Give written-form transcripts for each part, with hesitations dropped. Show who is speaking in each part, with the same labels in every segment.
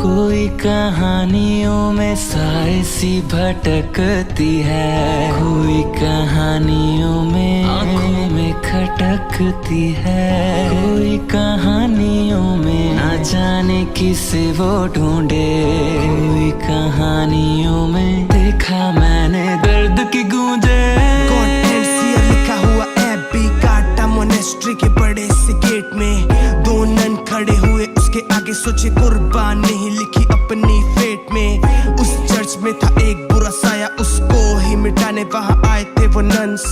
Speaker 1: कोई कहानियों में साए सी भटकती है, कोई कहानियों में आंखों में खटकती है, कोई कहानियों में ना जाने किसे वो ढूंढे, कोई कहानियों में देखा मैंने दर्द की गूंजे।
Speaker 2: लिखा हुआ एबी काटा मोनेस्ट्री के बड़े से गेट में, दो नन खड़े हुए उसके आगे, सोचे कुर्बान नहीं लिखी अपनी फेट में। उस चर्च में था एक बुरा साया, उसको ही मिटाने वहां आए थे वो नन्स,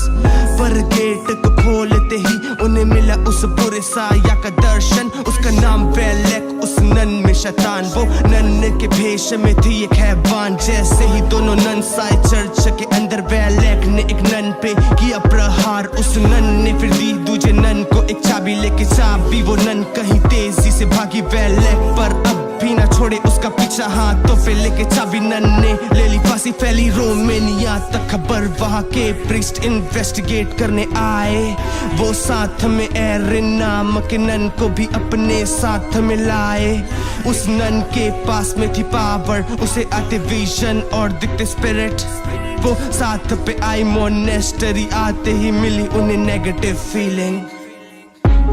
Speaker 2: पर गेट को खोलते ही उन्हें मिला उस बुरे साया का दर्शन। उसका नाम वेलेक, उस नन में शैतान, वो नन के भेष में थी एक हैवान। जैसे ही दोनों नन्स आए चर्च के अंदर, वेलेक ने एक नन पे किया प्रहार। उस नन ने फिर दी दूजे नन को एक चाबी, लेके चाबी वो नन कहीं तेजी से भागी। वेलेक पर अब भी ना छोड़े उसका पीछा, हाथों पे लेके चाबी नन ने ले ली फांसी। फैली रोमेनिया तक खबर, वहां के प्रीस्ट इन्वेस्टिगेट करने आए। वो साथ में एरिन नाम के नन को भी अपने साथ में लाए। उस नन के पास में थी पावर, उसे आते विजन और दिखते स्पिरिट। वो साथ पे आई मोनेस्टरी, आते ही मिली उन्हें नेगेटिव फीलिंग।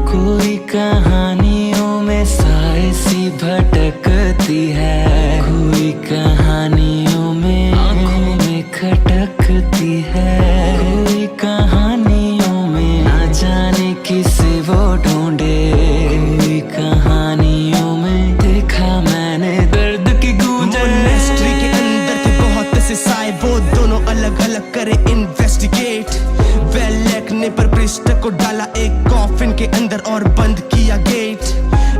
Speaker 1: कोई कहानियों में साए सी भटकती है, कोई कहानियों में आंखों में खटकती है, कोई कहानियों में ना जाने किसे वो ढूंढे, कोई कहानियों में देखा मैंने दर्द की गूंज।
Speaker 2: मोनेस्ट्री के अंदर थे बहुत से साए, वो दोनों अलग अलग करे इन्वेस्टिगेट। वेलेक ने पर प्रीस्ट को डाला एक कॉफिन के अंदर और बंद किया गेट।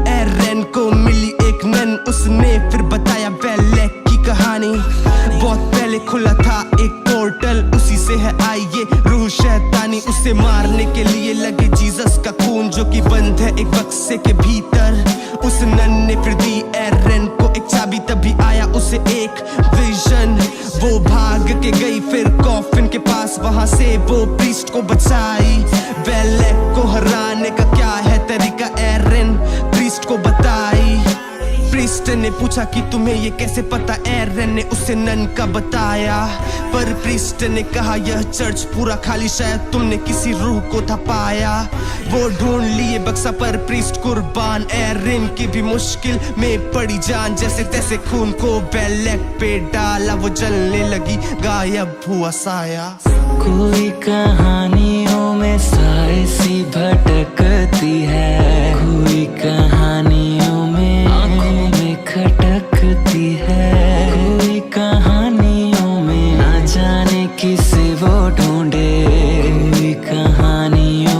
Speaker 2: एरेन को मिली एक नन, उसने फिर बताया वेलेक की कहानी। बहुत पहले खुला था एक पोर्टल, उसी से है आई ये रूह शैतानी। उसे मारने के लिए लगे जीसस का खून, जो कि बंद है एक बक्से के भीतर। उस नन ने फिर दी एरेन को एक चाबी, तभी आया उसे एक विजन। वो भाग के गई फिर कॉफिन के पास, वहां से वो प्रीस्ट को बचाई। वेलेक को हराने का क्या है तरीका, एरेन प्रीस्ट को बताई। प्रीस्ट ने पूछा कि तुम्हें ये कैसे पता, एरेन ने उसे नन का बताया। पर प्रीस्ट ने कहा यह चर्च पूरा खाली, शायद तुमने किसी रूह को था पाया। वो ढूंढ लिए बक्सा पर प्रीस्ट कुर्बान, एरेन की भी मुश्किल में पड़ी जान। जैसे तैसे खून को वेलेक पे डाला, वो जलने लगी, गायब हुआ साया।
Speaker 1: कोई कहानियों में साए सी भटकती है, कोई कहानियों में आंखों में खटकती है, कोई कहानियों में ना जाने किसे वो ढूंढे, कोई कहानियों